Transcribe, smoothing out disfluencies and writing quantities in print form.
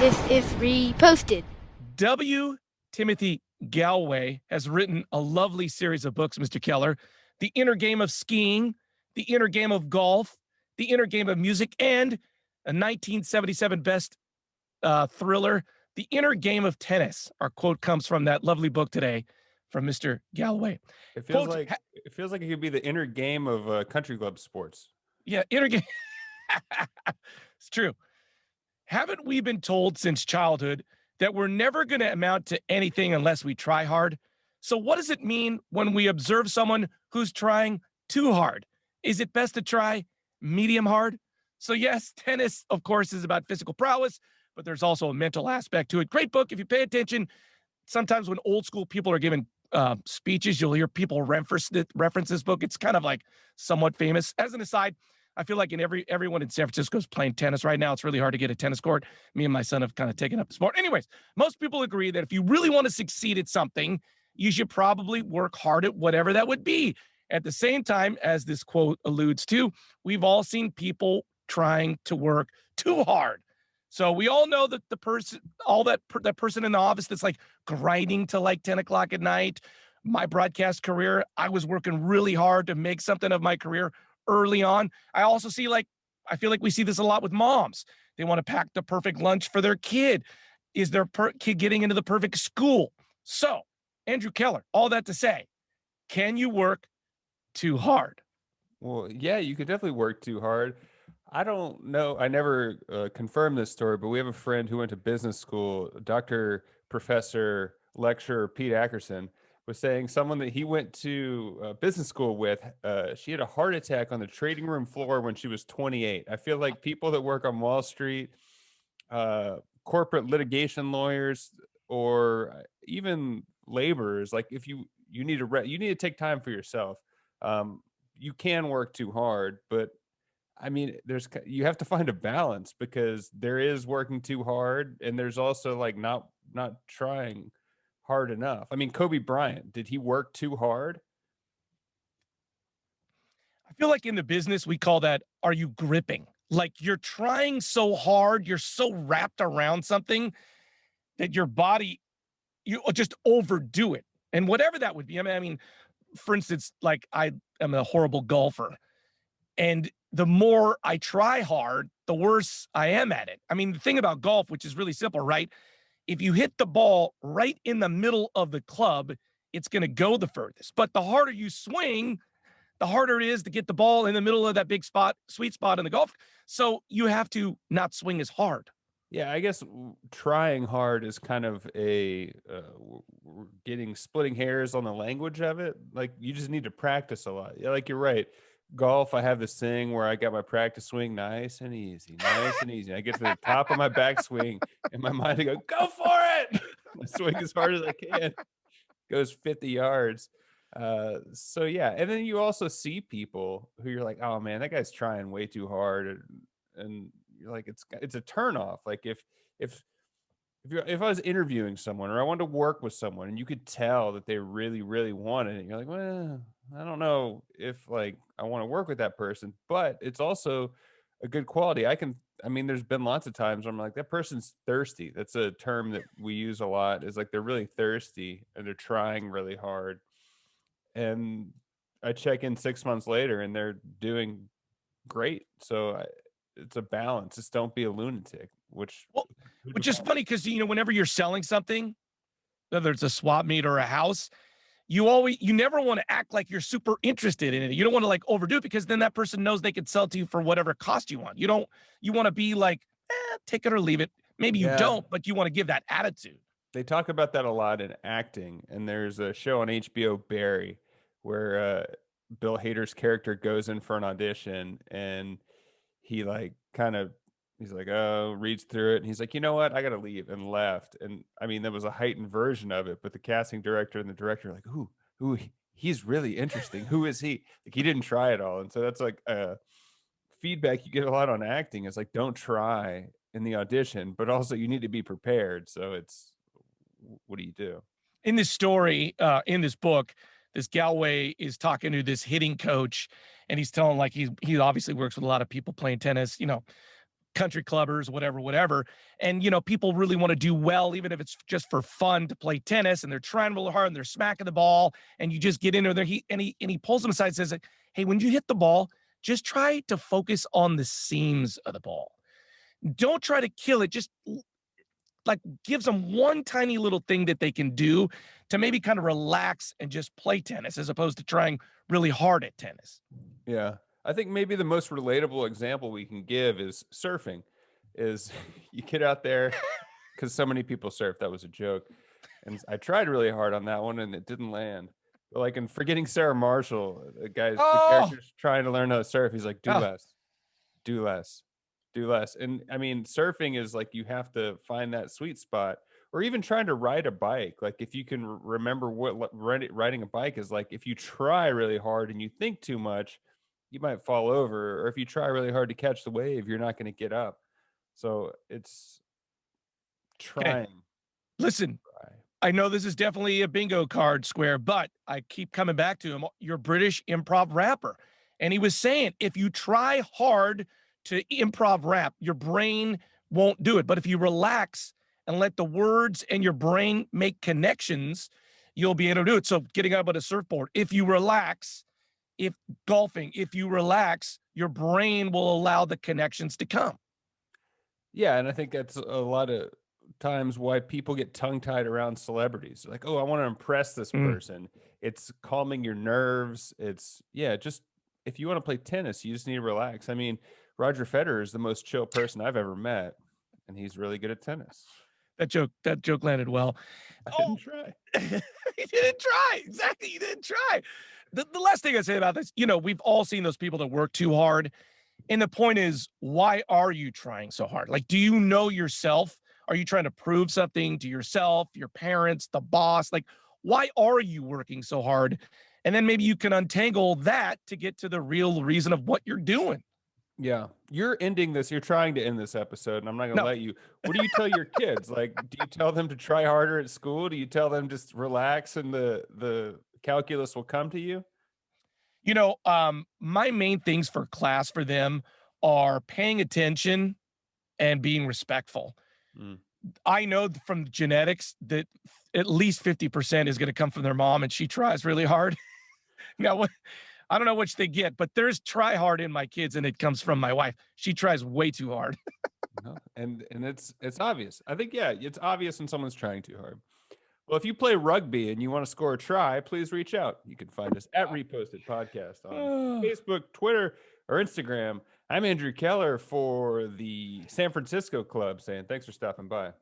This is reposted. W. Timothy Gallway has written a lovely series of books, Mr. Keller. The Inner Game of Skiing, The Inner Game of Golf, The Inner Game of Music, and a 1977 best thriller, The Inner Game of Tennis. Our quote comes from that lovely book today from Mr. Gallway. It feels like it could be the inner game of country club sports. Yeah, inner game. It's true. Haven't we been told since childhood that we're never going to amount to anything unless we try hard? So what does it mean when we observe someone who's trying too hard? Is it best to try medium hard? So yes, tennis, of course, is about physical prowess, but there's also a mental aspect to it. Great book. If you pay attention, sometimes when old school people are giving speeches, you'll hear people reference this book. It's kind of like somewhat famous. As an aside, I feel like everyone in San Francisco is playing tennis right now. It's really hard to get a tennis court. Me and my son have kind of taken up the sport. Anyways, most people agree that if you really want to succeed at something, you should probably work hard at whatever that would be. At the same time, as this quote alludes to, we've all seen people trying to work too hard. So we all know that the person, that person in the office that's like grinding till like 10 o'clock at night. My broadcast career, I was working really hard to make something of my career early on. I also see I feel like we see this a lot with moms. They want to pack the perfect lunch for their kid. Is their kid getting into the perfect school? So, Andrew Keller, all that to say, can you work too hard? Well, yeah, you could definitely work too hard. I don't know. I never confirmed this story, but we have a friend who went to business school, Dr. Professor Lecturer Pete Ackerson, was saying someone that he went to business school with, she had a heart attack on the trading room floor when she was 28. I feel like people that work on Wall Street, corporate litigation lawyers, or even laborers, like if you need to take time for yourself. You can work too hard, but I mean, you have to find a balance, because there is working too hard, and there's also like not trying hard enough. I mean, Kobe Bryant, did he work too hard? I feel like in the business, we call that, are you gripping? Like you're trying so hard, you're so wrapped around something that your body, you just overdo it. And whatever that would be. I mean, for instance, like I am a horrible golfer. And the more I try hard, the worse I am at it. I mean, the thing about golf, which is really simple, right? If you hit the ball right in the middle of the club, it's going to go the furthest. But the harder you swing, the harder it is to get the ball in the middle of that big spot, sweet spot in the golf. So you have to not swing as hard. Yeah, I guess trying hard is kind of splitting hairs on the language of it. Like you just need to practice a lot. Yeah, like you're right. Golf, I have this thing where I got my practice swing nice and easy. I get to the top of my backswing, in my mind, I go for it. I swing as hard as I can. Goes 50 yards. So yeah, and then you also see people who you're like, oh man, that guy's trying way too hard, and you're like, it's a turnoff. Like if I was interviewing someone, or I wanted to work with someone, and you could tell that they really, really wanted it, you're like, well, I don't know if like I want to work with that person, but it's also a good quality. I mean, there's been lots of times where I'm like, that person's thirsty. That's a term that we use a lot, is like they're really thirsty and they're trying really hard. And I check in 6 months later and they're doing great. So it's a balance. Just don't be a lunatic, which is funny because, whenever you're selling something, whether it's a swap meet or a house, you never want to act like you're super interested in it. You don't want to like overdo it, because then that person knows they could sell to you for whatever cost you want. You want to be like, take it or leave it. Maybe you don't, but you want to give that attitude. They talk about that a lot in acting. And there's a show on HBO, Barry, where Bill Hader's character goes in for an audition, and he like he's like, oh, reads through it, and he's like, you know what, I gotta leave, and left. And I mean, there was a heightened version of it, but the casting director and the director are like, ooh, he's really interesting. Who is he? Like, he didn't try at all. And so that's like feedback you get a lot on acting. It's like, don't try in the audition, but also you need to be prepared. So it's, what do you do? In this story, in this book, this Gallway is talking to this hitting coach, and he's telling, like, he obviously works with a lot of people playing tennis, country clubbers, whatever. And, people really want to do well, even if it's just for fun to play tennis, and they're trying really hard and they're smacking the ball, and you just get into there. He pulls them aside and says, hey, when you hit the ball, just try to focus on the seams of the ball. Don't try to kill it. Just like gives them one tiny little thing that they can do to maybe kind of relax and just play tennis as opposed to trying really hard at tennis. Yeah. I think maybe the most relatable example we can give is surfing. Is you get out there, because so many people surf. That was a joke. And I tried really hard on that one and it didn't land. But like in Forgetting Sarah Marshall, the character's trying to learn how to surf. He's like, do less, do less, do less. And I mean, surfing is like, you have to find that sweet spot. Or even trying to ride a bike. Like if you can remember what riding a bike is like, if you try really hard and you think too much, you might fall over. Or if you try really hard to catch the wave, you're not going to get up. So it's trying. Okay. Listen, I know this is definitely a bingo card, Square, but I keep coming back to him. You're British improv rapper. And he was saying, if you try hard to improv rap, your brain won't do it. But if you relax and let the words and your brain make connections, you'll be able to do it. So getting up on a surfboard, if you relax, if golfing, if you relax, your brain will allow the connections to come. Yeah, and I think that's a lot of times why people get tongue-tied around celebrities. Like, oh, I want to impress this person. It's calming your nerves. It's just if you want to play tennis, you just need to relax. I mean, Roger Federer is the most chill person I've ever met, and he's really good at tennis. That joke landed well. I didn't try. He didn't try. Exactly. He didn't try. The last thing I say about this, we've all seen those people that work too hard. And the point is, why are you trying so hard? Like, do you know yourself? Are you trying to prove something to yourself, your parents, the boss? Like, why are you working so hard? And then maybe you can untangle that to get to the real reason of what you're doing. Yeah. You're trying to end this episode, and I'm not going to let you. What do you tell your kids? Like, do you tell them to try harder at school? Do you tell them just relax and the calculus will come to you? My main things for class for them are paying attention and being respectful. I know from genetics that at least 50% is going to come from their mom, and she tries really hard. Now, I don't know which they get, but there's try hard in my kids, and it comes from my wife. She tries way too hard. And it's obvious. I think, it's obvious when someone's trying too hard. Well, if you play rugby and you want to score a try, please reach out. You can find us at Reposted Podcast on Facebook, Twitter, or Instagram. I'm Andrew Keller for the San Francisco Club saying thanks for stopping by.